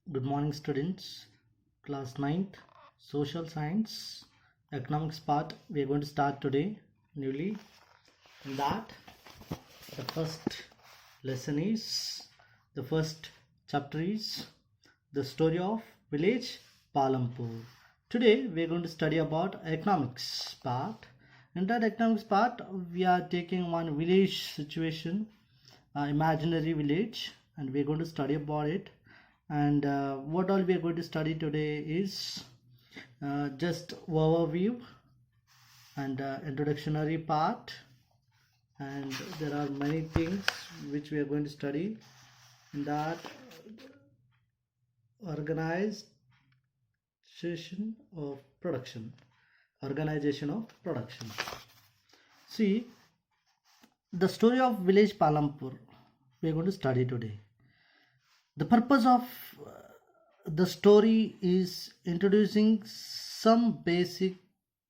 Good morning, students. Class 9th, Social Science, Economics part. We are going to start today newly. In that, the first lesson is the first chapter is the story of village Palampur. Today, we are going to study about economics part. In that economics part, we are taking one village situation, imaginary village, and we are going to study about it. And what all we are going to study today is just overview and introductory part, and there are many things which we are going to study in that of production organization of production. See, the story of village Palampur we are going to study today. The purpose of the story is introducing some basic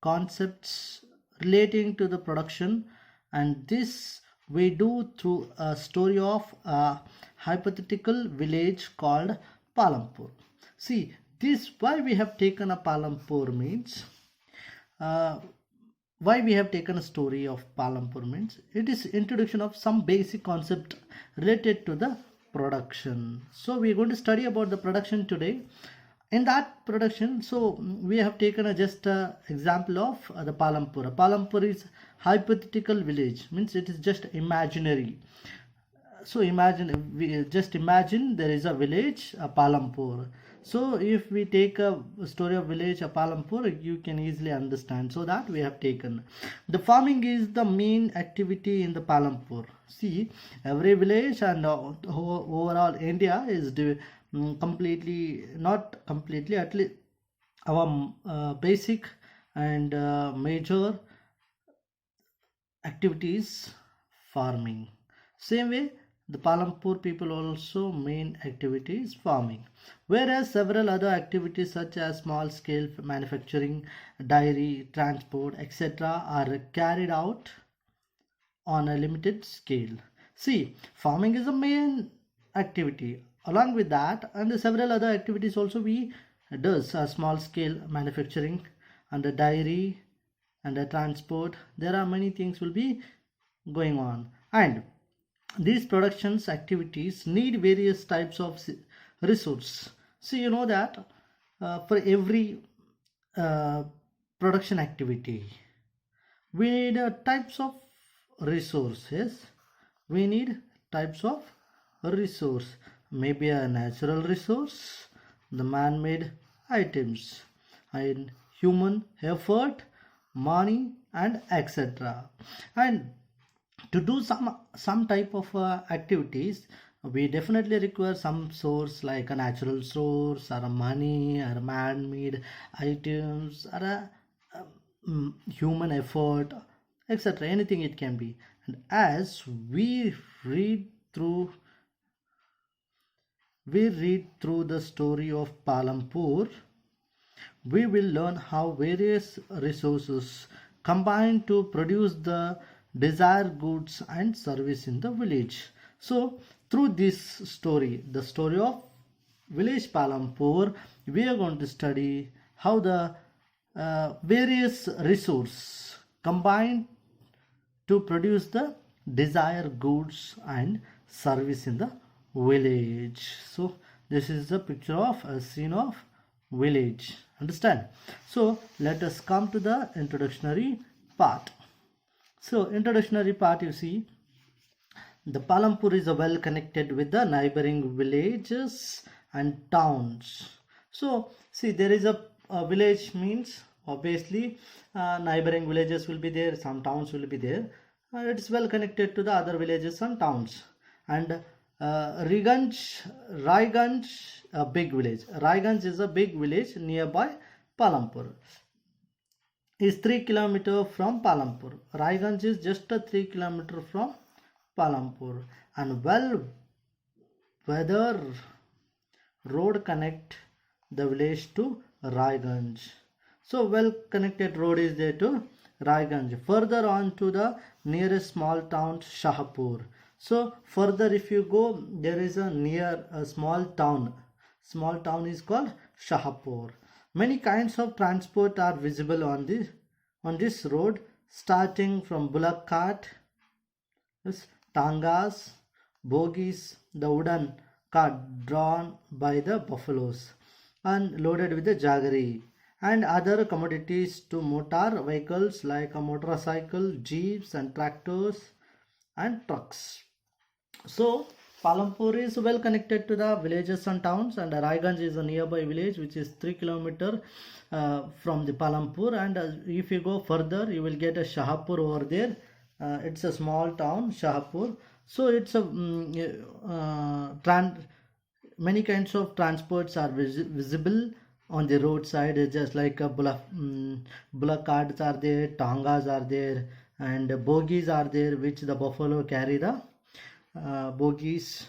concepts relating to the production, and this we do through a story of a hypothetical village called Palampur. See, this why we have taken a Palampur means why we have taken a story of Palampur means it is introduction of some basic concept related to the production. So we are going to study about the production today. In that production, so we have taken a just a example of the Palampur. Palampur is hypothetical village, means it is just imaginary. So just imagine there is a village, a Palampur. So if we take a story of village, a Palampur, you can easily understand. So that we have taken. The farming is the main activity in the Palampur. See, every village and overall India is completely, not completely, at least our basic and major activities farming. Same way, the Palampur people also main activity is farming, whereas several other activities such as small scale manufacturing, dairy, transport, etc. are carried out on a limited scale. See, farming is the main activity. Along with that, and several other activities also we does a small scale manufacturing and the dairy and the transport. There are many things will be going on, and these productions activities need various types of resource. So you know that for every uh, production activity we need types of resources. We need types of resource, maybe a natural resource, the man-made items, and human effort, money, and etc. And to do some type of activities, we definitely require some source like a natural source or a money or a man-made items or a human effort, etc. Anything it can be. And as read through we read through the story of Palampur, we will learn how various resources combine to produce the desired goods and service in the village. So through this story, the story of village Palampur, we are going to study how the various resources combine to produce the desired goods and service in the village. So this is the picture of a scene of village. Understand? So let us come to the introductory part. So introductory part, you see, the Palampur is well connected with the neighboring villages and towns. So see, there is a village means obviously neighboring villages will be there, some towns will be there. It is well connected to the other villages and towns. And Raiganj, a big village. Raiganj is a big village nearby Palampur. Is 3 kilometers from Palampur. Raiganj is just a 3 kilometers from Palampur, and well weather road connect the village to Raiganj. So well connected road is there to Raiganj. Further on to the nearest small town Shahpur. So further if you go, there is a near a small town small town is called Shahpur. Many kinds of transport are visible on this road, starting from bullock cart, yes, tangas, bogies, the wooden cart drawn by the buffaloes and loaded with the jaggery and other commodities to motor vehicles like a motorcycle, jeeps and tractors and trucks. So Palampur is well connected to the villages and towns, and Raiganj is a nearby village which is 3 kilometers from the Palampur. And if you go further, you will get a Shahpur over there. It's a small town, Shahpur. So it's a many kinds of transports are visible on the roadside. It's just like a bullock carts are there, tangas are there, and bogies are there, which the buffalo carry the bogies,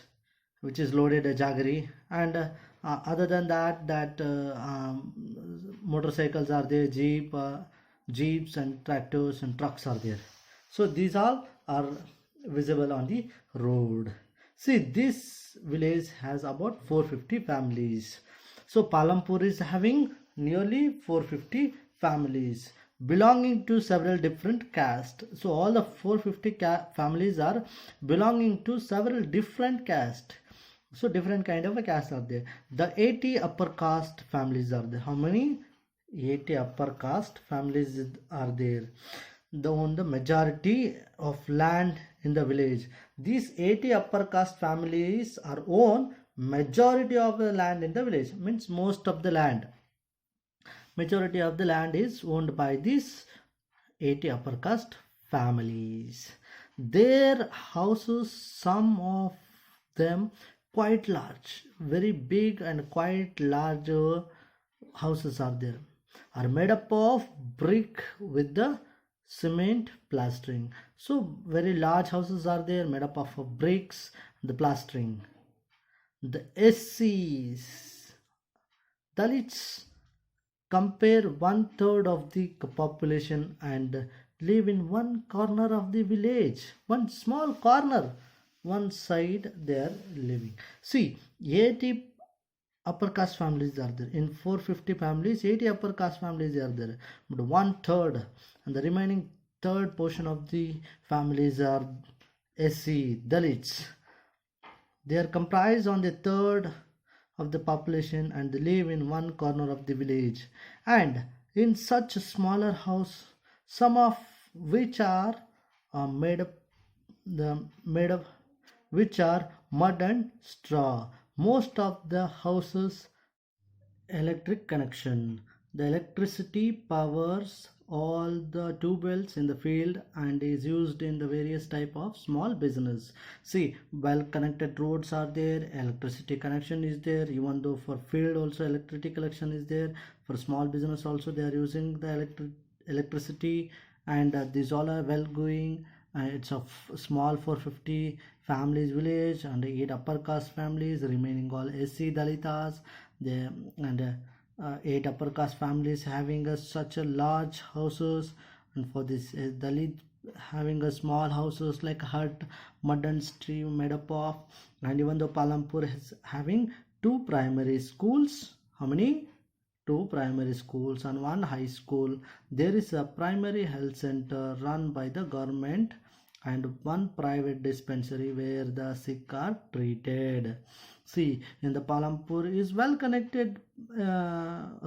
which is loaded jaggery, and other than that, motorcycles are there, jeeps and tractors and trucks are there. So these all are visible on the road. See, this village has about 450 families. So Palampur is having nearly 450 families belonging to several different castes. So all the 450 families are belonging to several different castes. So different kind of a caste are there. The 80 upper caste families are there. How many? 80 upper caste families are there. They own the majority of land in the village. These 80 upper caste families are own majority of the land in the village. Means most of the land. Majority of the land is owned by these 80 upper caste families. Their houses, some of them quite large, very big and quite large houses are there, are made up of brick with the cement plastering. So very large houses are there made up of bricks, the plastering. The SCs, Dalits, compare 1/3 of the population and live in one corner of the village, one small corner, one side they are living. See, 80 upper caste families are there. In 450 families, 80 upper caste families are there, but 1/3 and the remaining third portion of the families are SC Dalits. They are comprised on the third of the population and they live in one corner of the village, and in such a smaller house, some of which are made of which are mud and straw. Most of the houses electric connection. The electricity powers all the tube wells in the field and is used in the various type of small business. See, well connected roads are there, electricity connection is there, even though for field also electricity connection is there, for small business also they are using the electricity, and these all are well going. It's a small 450 families village and 8 upper caste families, remaining all SC Dalitas. They and 8 upper caste families having such a large houses, and for this Dalit having a small houses like hut, mud and stream made up of. And even though Palampur is having 2 primary schools, how many? 2 primary schools and 1 high school. There is a primary health center run by the government and 1 private dispensary where the sick are treated. See, in the Palampur is well connected,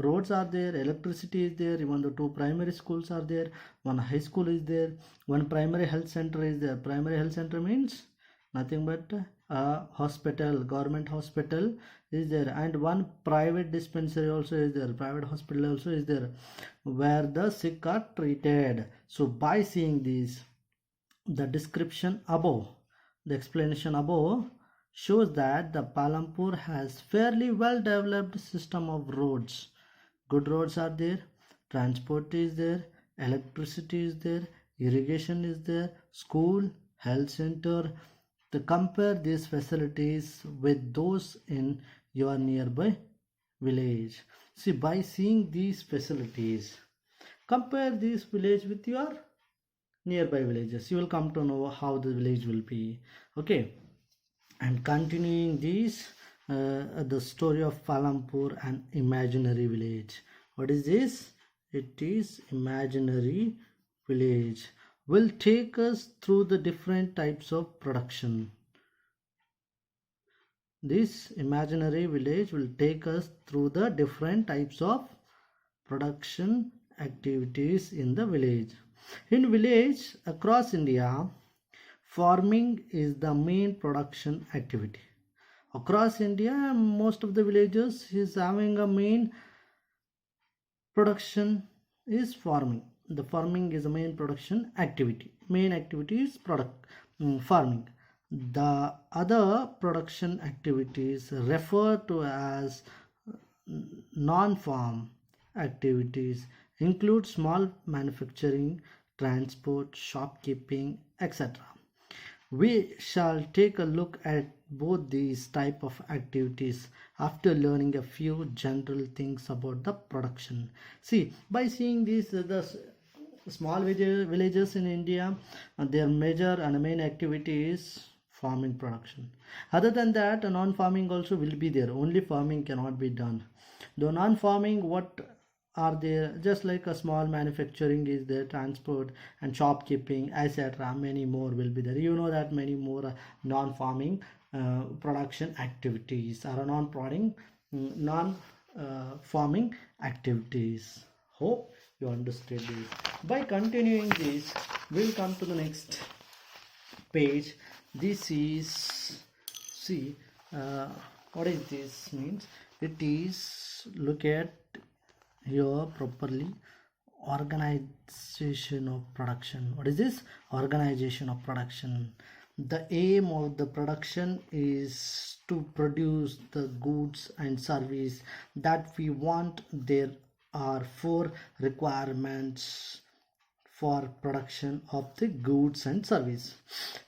roads are there, electricity is there, even the 2 primary schools are there, 1 high school is there, 1 primary health center is there. Primary health center means nothing but a hospital, government hospital is there, and 1 private dispensary also is there, private hospital also is there where the sick are treated. So by seeing this, the description above, the explanation above shows that the Palampur has fairly well developed system of roads. Good roads are there, transport is there, electricity is there, irrigation is there, school, health center. To compare these facilities with those in your nearby village. See, by seeing these facilities, compare this village with your nearby villages, you will come to know how the village will be. Okay, and continuing this, the story of Palampur, an imaginary village. What is this? It is imaginary village. Will take us through the different types of production. This imaginary village will take us through the different types of production activities in the village. In village across India, farming is the main production activity. Across India, most of the villages is having a main production is farming. The farming is the main production activity. Main activity is farming. The other production activities referred to as non-farm activities include small manufacturing, transport, shopkeeping, etc. We shall take a look at both these type of activities after learning a few general things about the production. See, by seeing these small villages in India, their major and main activity is farming production. Other than that, non-farming also will be there. Only farming cannot be done. Though non-farming, what are there? Just like a small manufacturing is there, transport and shopkeeping, etc. Many more will be there. You know that many more non-farming production activities are non-farming activities. Hope you understood this. By continuing this, we'll come to the next page. This is, see, what is this means? It is, look at here properly, organization of production. What is this? Organization of production. The aim of the production is to produce the goods and service that we want. There are 4 requirements for production of the goods and service.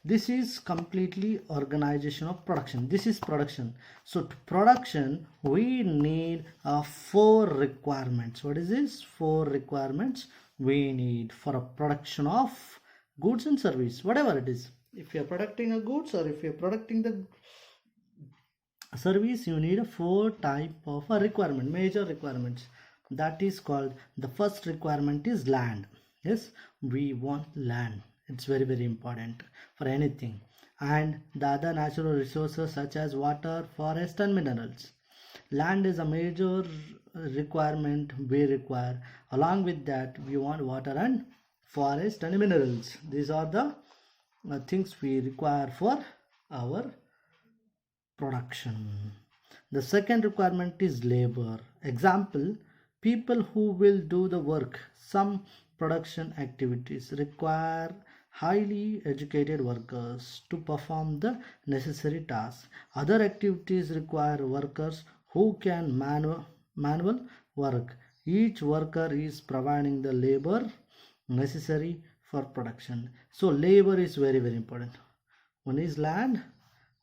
This is completely organization of production. This is production. So to production we need 4 requirements. What is this? 4 requirements we need for a production of goods and service, whatever it is. If you are producing a goods or if you are producing the service, you need a 4 type of a requirement, major requirements. That is called, the first requirement is land. Yes, we want land. It's very, very important for anything. And the other natural resources such as water, forest and minerals. Land is a major requirement we require. Along with that, we want water and forest and minerals. These are the things we require for our production. The second requirement is labor. Example, people who will do the work. Some production activities require highly educated workers to perform the necessary tasks. Other activities require workers who can manual work. Each worker is providing the labor necessary for production. So labor is very, very important. One is land,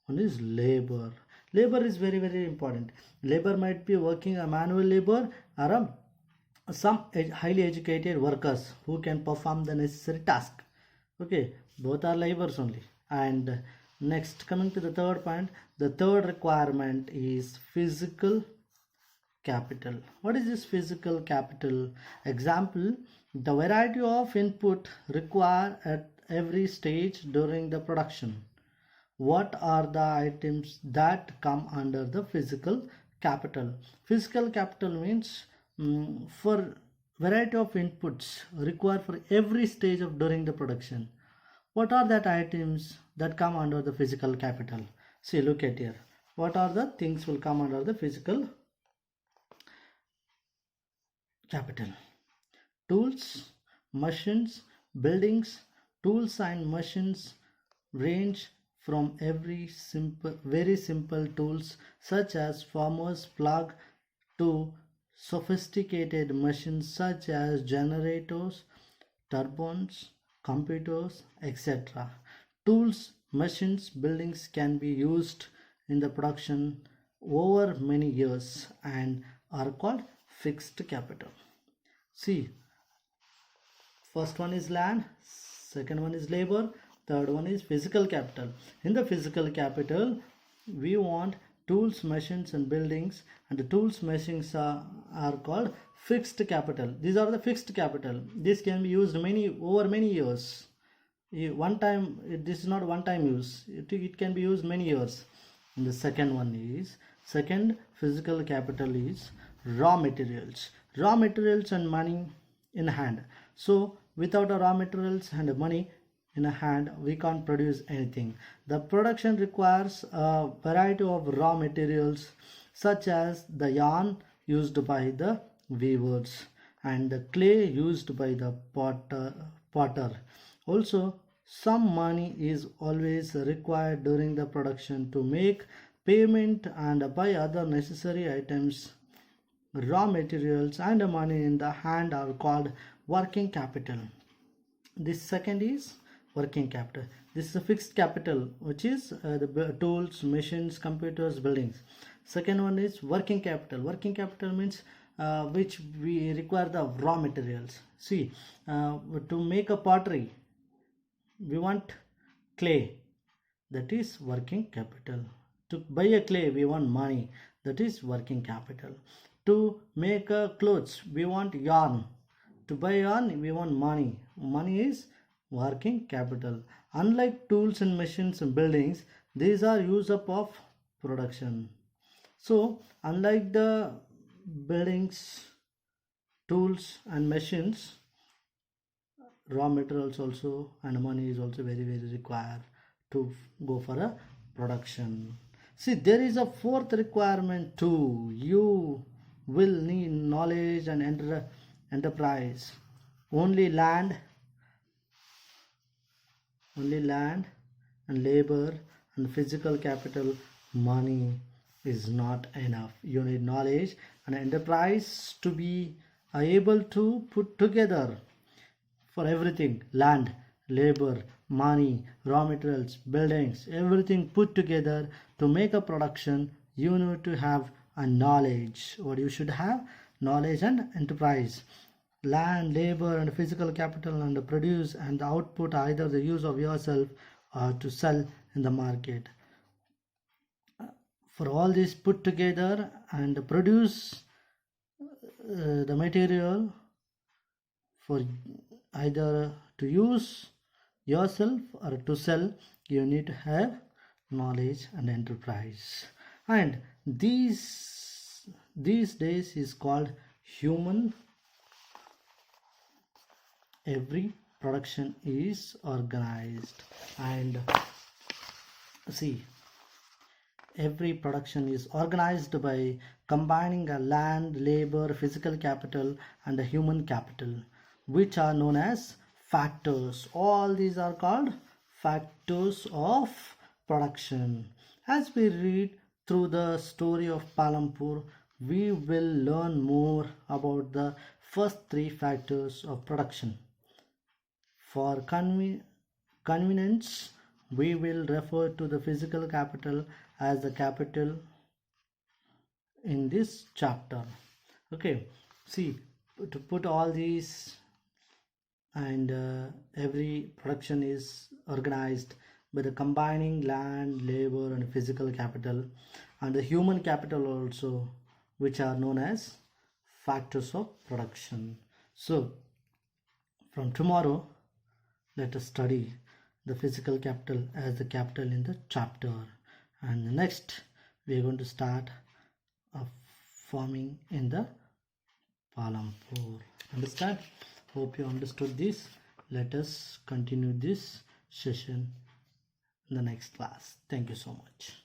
one is labor. Labor is very, very important. Labor might be working a manual labor or some highly educated workers who can perform the necessary task. Okay, both are labors only. And next, coming to the third point, the third requirement is physical capital. What is this physical capital? Example, the variety of input required at every stage during the production. What are the items that come under the physical capital? Physical capital means for variety of inputs required for every stage of during the production. What are that items that come under the physical capital? See, look at here. What are the things will come under the physical capital? Tools, machines, buildings. Tools and machines range from very simple tools such as farmer's plug to sophisticated machines such as generators, turbines, computers, etc. Tools, machines, buildings can be used in the production over many years and are called fixed capital. See, first one is land, second one is labor, third one is physical capital. In the physical capital, we want tools, machines, and buildings. And the tools, machines are called fixed capital. These are the fixed capital. This can be used over many years. One time, this is not one time use. It can be used many years. And the second physical capital is raw materials. Raw materials and money in hand. So without a raw materials and money in a hand, we can't produce anything. The production requires a variety of raw materials such as the yarn used by the weavers and the clay used by the potter. Also, some money is always required during the production to make payment and buy other necessary items. Raw materials and money in the hand are called working capital. This second is working capital. This is a fixed capital, which is the tools, machines, computers, buildings. Second one is working capital. Working capital means which we require the raw materials. See, to make a pottery, we want clay, that is working capital. To buy a clay, we want money, that is working capital. To make clothes, we want yarn. To buy yarn, we want money. Money is working capital. Unlike tools and machines and buildings, these are used up of production. So unlike the buildings, tools and machines, raw materials also and money is also very required to go for a production. See, there is a fourth requirement too. You will need knowledge and enterprise. Only land and labor and physical capital, money is not enough. You need knowledge and enterprise to be able to put together for everything: land, labor, money, raw materials, buildings, everything put together to make a production. You need to have a knowledge. What you should have? Knowledge and enterprise. Land, labor, and physical capital, and the produce and the output, either the use of yourself or to sell in the market. For all this put together and produce the material for either to use yourself or to sell, you need to have knowledge and enterprise. And these days is called human. Every production is organized, and see, every production is organized by combining a land, labor, physical capital and a human capital, which are known as factors. All these are called factors of production. As we read through the story of Palampur, we will learn more about the first three factors of production. For convenience, we will refer to the physical capital as the capital in this chapter. Okay, see, to put all these, and every production is organized by the combining land, labor, and physical capital, and the human capital also, which are known as factors of production. So from tomorrow, let us study the physical capital as the capital in the chapter, and next we are going to start farming in the Palampur. Understand? Hope you understood this. Let us continue this session in the next class. Thank you so much.